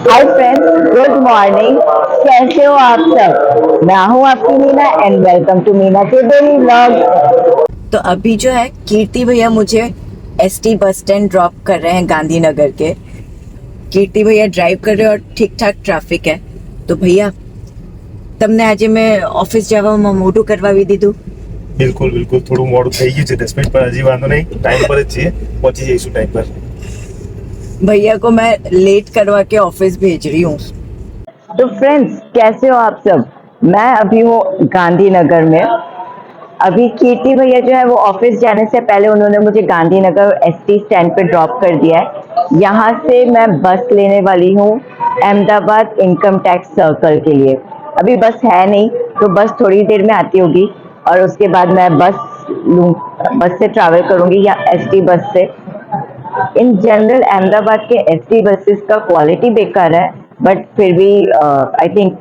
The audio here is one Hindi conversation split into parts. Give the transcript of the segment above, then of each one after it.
Hi friends, good morning. कैसे हो आप सब? मैं हूँ आपकी Meena and welcome to Meena के डेली व्लॉग। तो अभी जो है कीर्ति भैया मुझे एसटी बस स्टैंड ड्रॉप कर रहे हैं गांधीनगर के। कीर्ति भैया ड्राइव कर रहे हैं और ठीक ठाक ट्रैफिक है। तो भैया તમને આજે મેં ઓફિસ જવામાં મોટું કરવાવી દીધું। બિલકુલ બિલકુલ થોડું મોડું થઈ ગયું છે 10 મિનિટ પર હજી વાંધો નહીં ટાઈમ પર જ છીએ પહોંચી જઈશું ટાઈમ પર। भैया को मैं लेट करवा के ऑफिस भेज रही हूँ। तो फ्रेंड्स, कैसे हो आप सब? मैं अभी हूँ गांधीनगर में। अभी कीर्ति भैया जो है वो ऑफिस जाने से पहले उन्होंने मुझे गांधीनगर एसटी स्टैंड पे ड्रॉप कर दिया है। यहाँ से मैं बस लेने वाली हूँ अहमदाबाद इनकम टैक्स सर्कल के लिए। अभी बस है नहीं, तो बस थोड़ी देर में आती होगी और उसके बाद मैं बस से ट्रैवल करूंगी या एसटी बस से। इन जनरल अहमदाबाद के एसटी बसेस का क्वालिटी बेकार है, बट फिर भी आई थिंक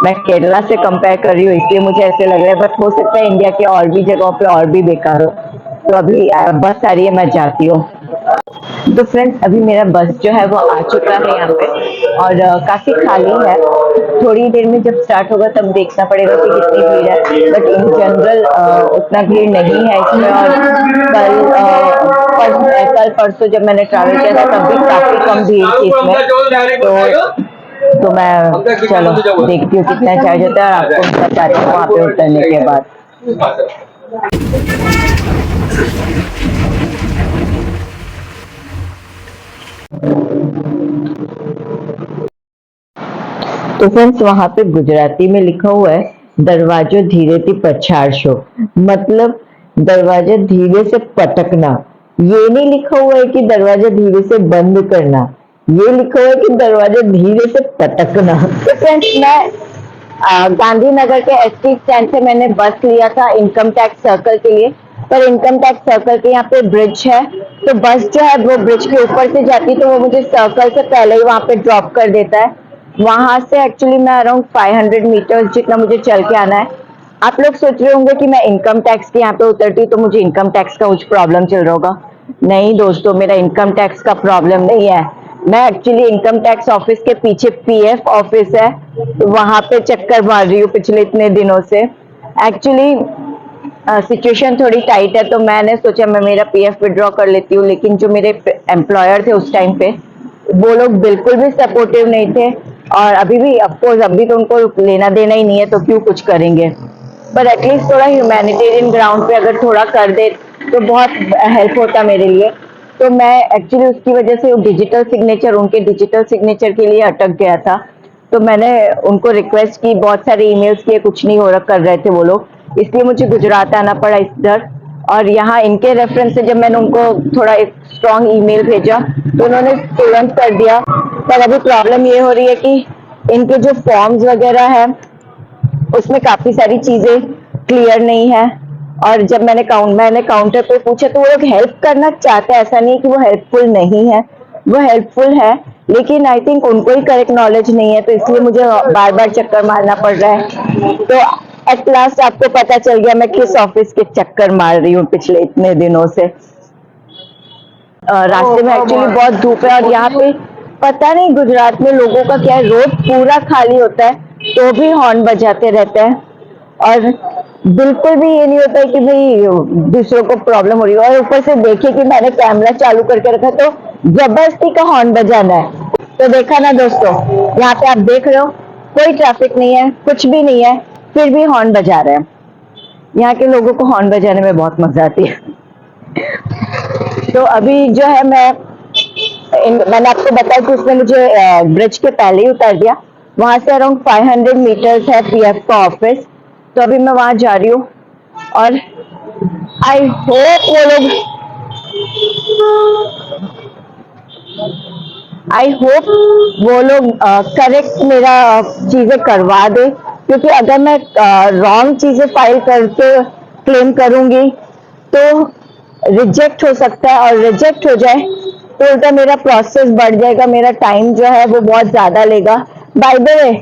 मैं केरला से कंपेयर कर रही हूँ इसलिए मुझे ऐसे लग रहा है, बट हो सकता है इंडिया के और भी जगहों पे और भी बेकार हो। तो अभी बस आ रही है, मैं जाती हूँ। तो फ्रेंड्स, अभी मेरा बस जो है वो आ चुका है यहाँ पे और काफी खाली है। थोड़ी देर में जब स्टार्ट होगा तब देखना पड़ेगा कि कितनी भीड़ है, बट इन जनरल उतना भीड़ नहीं है इसमें। और कल परसों जब मैंने ट्रैवल किया था तब भी काफी कम भीड़ थी इसमें। तो मैं चलो देखती हूँ कितना चार्ज होता है और आपको बताती हूँ वहाँ पे उतरने के बाद। तो फ्रेंड्स, वहां पे गुजराती में लिखा हुआ है दरवाजो धीरे थी पछाड़शो, मतलब दरवाजा धीरे से पटकना। ये नहीं लिखा हुआ है कि दरवाजा धीरे से बंद करना, ये लिखा हुआ है कि दरवाजा धीरे से पटकना। तो फ्रेंड्स, मैं गांधीनगर के एसटी स्टैंड से मैंने बस लिया था इनकम टैक्स सर्कल के लिए। पर इनकम टैक्स सर्कल के यहाँ पे ब्रिज है, तो बस जो है वो ब्रिज के ऊपर से जाती, तो वो मुझे सर्कल से पहले ही वहां पे ड्रॉप कर देता है। वहां से एक्चुअली मैं अराउंड 500 मीटर्स जितना मुझे चल के आना है। आप लोग सोच रहे होंगे कि मैं इनकम टैक्स के यहाँ पे उतरती तो मुझे इनकम टैक्स का कुछ प्रॉब्लम चल रहा होगा। नहीं दोस्तों, मेरा इनकम टैक्स का प्रॉब्लम नहीं है। मैं एक्चुअली इनकम टैक्स ऑफिस के पीछे पीएफ ऑफिस है, तो वहां पे चक्कर मार रही हूँ पिछले इतने दिनों से। एक्चुअली सिचुएशन थोड़ी टाइट है, तो मैंने सोचा मैं मेरा पीएफ विड्रॉ कर लेती हूँ, लेकिन जो मेरे एम्प्लॉयर थे उस टाइम पे वो लोग बिल्कुल भी सपोर्टिव नहीं थे। और अभी भी अफकोर्स अभी तो उनको लेना देना ही नहीं है, तो क्यों कुछ करेंगे। पर एटलीस्ट थोड़ा ह्यूमैनिटेरियन ग्राउंड पे अगर थोड़ा कर दे तो बहुत हेल्प होता मेरे लिए। तो मैं एक्चुअली उसकी वजह से डिजिटल सिग्नेचर, उनके डिजिटल सिग्नेचर के लिए अटक गया था। तो मैंने उनको रिक्वेस्ट की, बहुत सारे ईमेल्स किए, कुछ नहीं हो रहा कर रहे थे वो लोग, इसलिए मुझे गुजरात आना पड़ा इधर। और यहाँ इनके रेफरेंस से जब मैंने उनको थोड़ा एक स्ट्रॉन्ग ईमेल भेजा तो उन्होंने तुरंत कर दिया। पर अभी प्रॉब्लम ये हो रही है कि इनके जो फॉर्म्स वगैरह है उसमें काफी सारी चीजें क्लियर नहीं है। और जब मैंने काउंटर पे पूछा तो वो लोग हेल्प करना चाहते हैं, ऐसा नहीं कि वो हेल्पफुल नहीं है, वो हेल्पफुल है, लेकिन आई थिंक उनको ही करेक्ट नॉलेज नहीं है, तो इसलिए मुझे बार बार चक्कर मारना पड़ रहा है। तो एट लास्ट आपको पता चल गया मैं किस ऑफिस के चक्कर मार रही हूँ पिछले इतने दिनों से। रास्ते में एक्चुअली बहुत धूप है और यहाँ पे पता नहीं गुजरात में लोगों का क्या है, रोड पूरा खाली होता है तो भी हॉर्न बजाते रहते हैं। और बिल्कुल भी ये नहीं होता है कि भाई दूसरों को प्रॉब्लम हो रही है। और ऊपर से देखिए कि मैंने कैमरा चालू करके रखा तो जबरदस्ती का हॉर्न बजाना है। तो देखा ना दोस्तों, यहाँ पे आप देख रहे हो कोई ट्रैफिक नहीं है, कुछ भी नहीं है, फिर भी हॉर्न बजा रहे हैं। यहाँ के लोगों को हॉर्न बजाने में बहुत मजा आती है। तो अभी जो है मैंने आपको बताया कि उसने मुझे ब्रिज के पहले ही उतार दिया। वहां से अराउंड 500 मीटर्स है पीएफ का ऑफिस, तो अभी मैं वहां जा रही हूँ। और आई होप वो लोग करेक्ट मेरा चीजें करवा दे, क्योंकि अगर मैं रॉन्ग चीजें फाइल करके क्लेम करूंगी तो रिजेक्ट हो सकता है, और रिजेक्ट हो जाए तो उल्टा मेरा प्रोसेस बढ़ जाएगा, मेरा टाइम जो है वो बहुत ज्यादा लेगा। बाय द वे,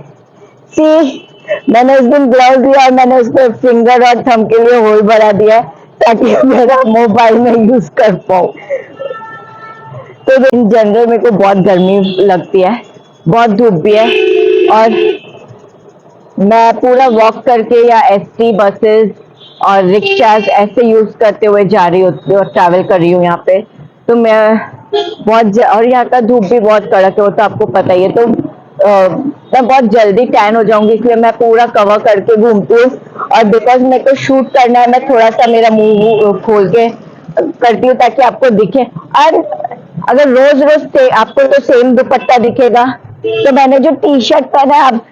सी, मैंने उस दिन ग्लव्स दिया और मैंने उस पर फिंगर और थंब के लिए होल भरा दिया है ताकि मेरा मोबाइल में यूज कर पाऊँ। तो इन जनरल मेरे को बहुत गर्मी लगती है, बहुत धूप भी है, और मैं पूरा वॉक करके या एसटी बसेस और रिक्शाज ऐसे यूज करते हुए जा रही होती और ट्रैवल कर रही हूँ यहाँ पे। तो मैं और यहाँ का धूप भी बहुत कड़क है, वो तो आपको पता ही है। तो मैं बहुत जल्दी टैन हो जाऊंगी, इसलिए मैं पूरा कवर करके घूमती हूँ। और बिकॉज मेरे को शूट करना है, मैं थोड़ा सा मेरा मुंह खोल के करती हूँ ताकि आपको दिखे। और अगर रोज रोज आपको तो सेम दुपट्टा दिखेगा, तो मैंने जो टी शर्ट पहना है, आप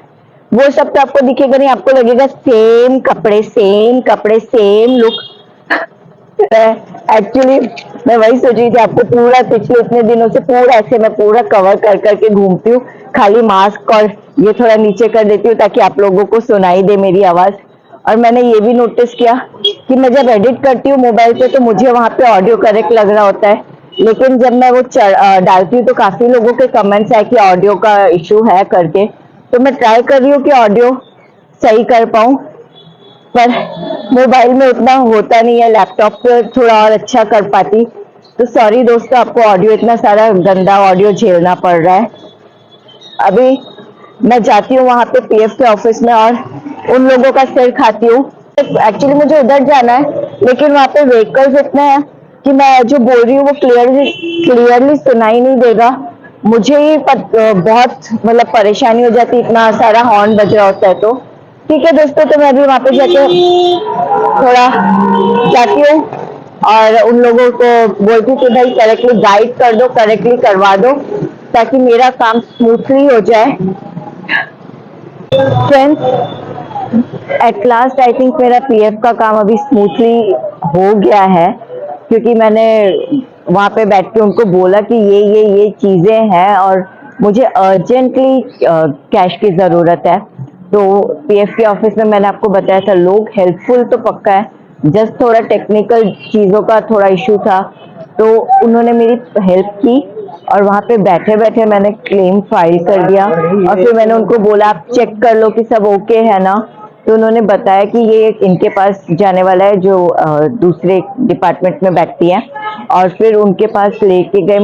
वो सब तो आपको दिखेगा नहीं, आपको लगेगा सेम कपड़े सेम लुक। एक्चुअली मैं वही सोच रही थी, आपको पूरा पिछले इतने दिनों से पूरा ऐसे मैं पूरा कवर कर करके घूमती हूँ, खाली मास्क और ये थोड़ा नीचे कर देती हूँ ताकि आप लोगों को सुनाई दे मेरी आवाज। और मैंने ये भी नोटिस किया कि मैं जब एडिट करती हूँ मोबाइल पे तो मुझे वहां पे ऑडियो करेक्ट लग रहा होता है, लेकिन जब मैं वो डालती हूँ तो काफी लोगों के कमेंट्स है कि ऑडियो का इशू है करके। तो मैं ट्राई कर रही हूँ कि ऑडियो सही कर पाऊँ, पर मोबाइल में उतना होता नहीं है, लैपटॉप पे थोड़ा और अच्छा कर पाती। तो सॉरी दोस्तों, आपको ऑडियो इतना सारा गंदा ऑडियो झेलना पड़ रहा है। अभी मैं जाती हूँ वहां पे पीएफ के ऑफिस में और उन लोगों का सिर खाती हूँ। एक्चुअली मुझे उधर जाना है, लेकिन वहां पे व्हीकल्स इतने हैं कि मैं जो बोल रही हूँ वो क्लियरली सुनाई नहीं देगा। मुझे ही बहुत मतलब परेशानी हो जाती, इतना सारा हॉर्न बज रहा होता है। तो ठीक है दोस्तों, तो मैं अभी वहां पे जाके थोड़ा जाती हूँ और उन लोगों को बोलती हूँ कि भाई करेक्टली गाइड कर दो, करेक्टली करवा दो, ताकि मेरा काम स्मूथली हो जाए। Friends, at last I think मेरा पीएफ का काम अभी स्मूथली हो गया है, क्योंकि मैंने वहां पे बैठ के उनको बोला कि ये चीजें हैं और मुझे अर्जेंटली कैश की जरूरत है। तो पीएफ के ऑफिस में मैंने आपको बताया था, लोग हेल्पफुल तो पक्का है, जस्ट थोड़ा टेक्निकल चीजों का थोड़ा इशू था, तो उन्होंने मेरी हेल्प की और वहां पे बैठे बैठे मैंने क्लेम फाइल कर दिया। और फिर मैंने उनको बोला आप चेक कर लो कि सब ओके है ना। तो उन्होंने बताया कि ये इनके पास जाने वाला है, जो दूसरे डिपार्टमेंट में बैठती है, और फिर उनके पास लेके गए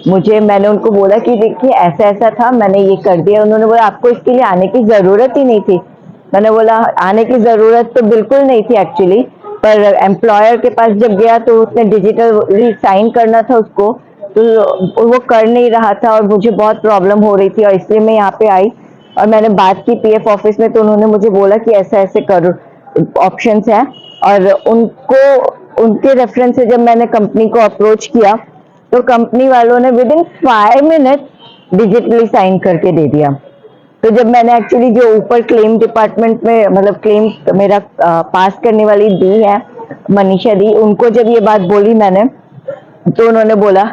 मुझे। मैंने उनको बोला कि देखिए ऐसा ऐसा था, मैंने ये कर दिया। उन्होंने बोला आपको इसके लिए आने की जरूरत ही नहीं थी। मैंने बोला आने की जरूरत तो बिल्कुल नहीं थी एक्चुअली, पर एम्प्लॉयर के पास जब गया तो उसने डिजिटली साइन करना था उसको, तो वो कर नहीं रहा था और मुझे बहुत प्रॉब्लम हो रही थी, और इसलिए मैं यहाँ पे आई और मैंने बात की पीएफ ऑफिस में। तो उन्होंने मुझे बोला कि ऐसा ऐसे करो, ऑप्शंस हैं। और उनको उनके रेफरेंस से जब मैंने कंपनी को अप्रोच किया तो कंपनी वालों ने within 5 minute digitally sign करके दे दिया। तो जब मैंने एक्चुअली जो ऊपर क्लेम डिपार्टमेंट में मतलब क्लेम मेरा पास करने वाली दी है, मनीषा दी, उनको जब ये बात बोली मैंने, तो उन्होंने बोला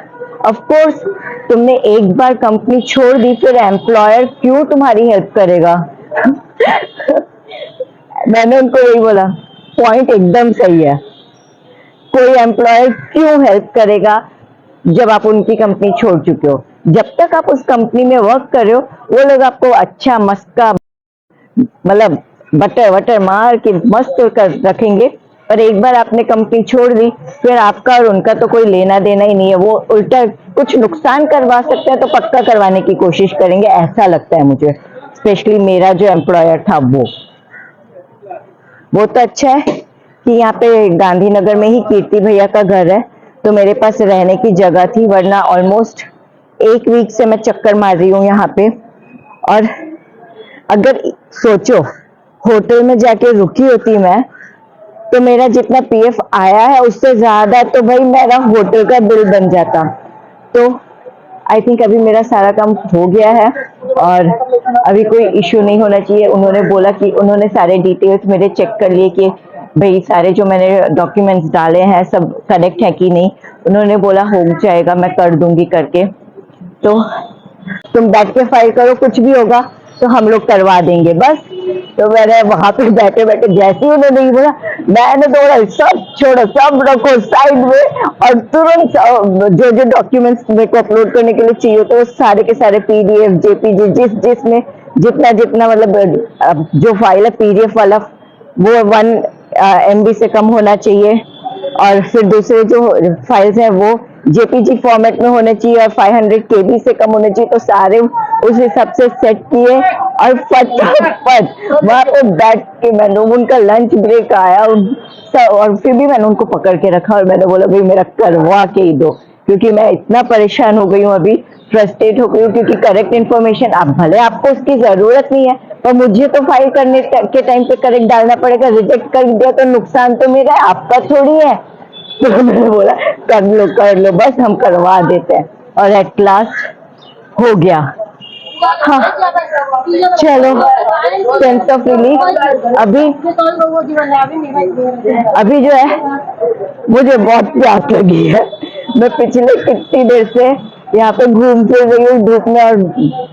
ऑफ कोर्स तुमने एक बार कंपनी छोड़ दी, फिर एम्प्लॉयर क्यों तुम्हारी हेल्प करेगा। मैंने उनको यही बोला, पॉइंट एकदम सही है, कोई एम्प्लॉयर क्यों हेल्प करेगा जब आप उनकी कंपनी छोड़ चुके हो। जब तक आप उस कंपनी में वर्क कर रहे हो, वो लोग आपको अच्छा मस्का मतलब बटर वटर मार के मस्त कर रखेंगे, पर एक बार आपने कंपनी छोड़ दी, फिर आपका और उनका तो कोई लेना देना ही नहीं है। वो उल्टा कुछ नुकसान करवा सकते हैं तो पक्का करवाने की कोशिश करेंगे, ऐसा लगता है मुझे। स्पेशली मेरा जो एम्प्लॉयर था वो तो अच्छा है कि यहाँ पे गांधीनगर में ही कीर्ति भैया का घर है, तो मेरे पास रहने की जगह थी, वरना ऑलमोस्ट 1 वीक से मैं चक्कर मार रही हूँ यहाँ पे। और अगर सोचो होटल में जाके रुकी होती मैं, तो मेरा जितना पीएफ आया है उससे ज्यादा तो भाई मेरा होटल का बिल बन जाता। तो आई थिंक अभी मेरा सारा काम हो गया है और अभी कोई इश्यू नहीं होना चाहिए। उन्होंने बोला कि उन्होंने सारे डिटेल्स मेरे चेक कर लिए कि भाई सारे जो मैंने डॉक्यूमेंट्स डाले हैं सब करेक्ट है कि नहीं। उन्होंने बोला हो जाएगा, मैं कर दूंगी करके। तो तुम बैठ के फाइल करो, कुछ भी होगा तो हम लोग करवा देंगे बस। तो मैंने वहां पे बैठे बैठे जैसे ही उन्होंने नहीं बोला, मैंने तो बोला सब छोड़ो, सब रखो साइड में, और तुरंत जो जो डॉक्यूमेंट्स मेरे को अपलोड करने के लिए चाहिए तो वो सारे के सारे पीडीएफ जेपीजी जिसमें जितना जितना मतलब जो फाइल है पीडीएफ वाला वो 1 MB से कम होना चाहिए, और फिर दूसरे जो फाइल्स हैं वो जेपीजी फॉर्मेट में होने चाहिए और 500 केबी से कम होने चाहिए, तो सारे उस हिसाब से सेट किए और फटाफट वहां पे बैठ के मैंने, उनका लंच ब्रेक आया और फिर भी मैंने उनको पकड़ के रखा और मैंने बोला भाई मेरा करवा के ही दो, क्योंकि मैं इतना परेशान हो गई हूँ अभी, फ्रस्ट्रेट हो गई हूँ, क्योंकि करेक्ट इन्फॉर्मेशन आप भले आपको उसकी जरूरत नहीं है, पर मुझे तो फाइल करने के टाइम पे करेक्ट डालना पड़ेगा। रिजेक्ट कर दिया तो नुकसान तो मेरा है, आपका थोड़ी है। तो मैंने बोला कर लो बस, हम करवा देते हैं, और एट लास्ट हो गया। हाँ चलो, सेंस ऑफ रिलीफ। अभी जो है मुझे बहुत प्यास लगी है, मैं पिछले कितनी देर से यहाँ पे घूम फिर रही हूँ धूप में, और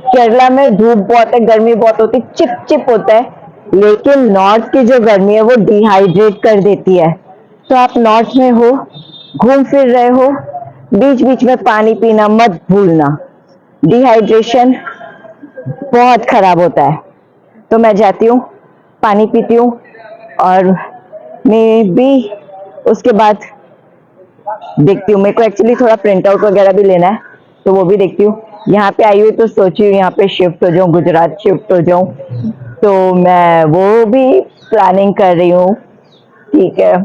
केरला में धूप बहुत है, गर्मी बहुत होती, चिप चिप होता है, लेकिन नॉर्थ की जो गर्मी है वो डिहाइड्रेट कर देती है। तो आप नॉर्थ में हो, घूम फिर रहे हो, बीच बीच में पानी पीना मत भूलना, डिहाइड्रेशन बहुत खराब होता है। तो मैं जाती हूँ, पानी पीती हूँ, और मे बी उसके बाद देखती हूँ, मेरे को एक्चुअली थोड़ा प्रिंट आउट वगैरह भी लेना है, तो वो भी देखती हूँ। यहाँ पे आई हुई तो सोची हूँ यहाँ पे शिफ्ट हो जाऊँ, गुजरात शिफ्ट हो जाऊँ, तो मैं वो भी प्लानिंग कर रही हूँ। ठीक है,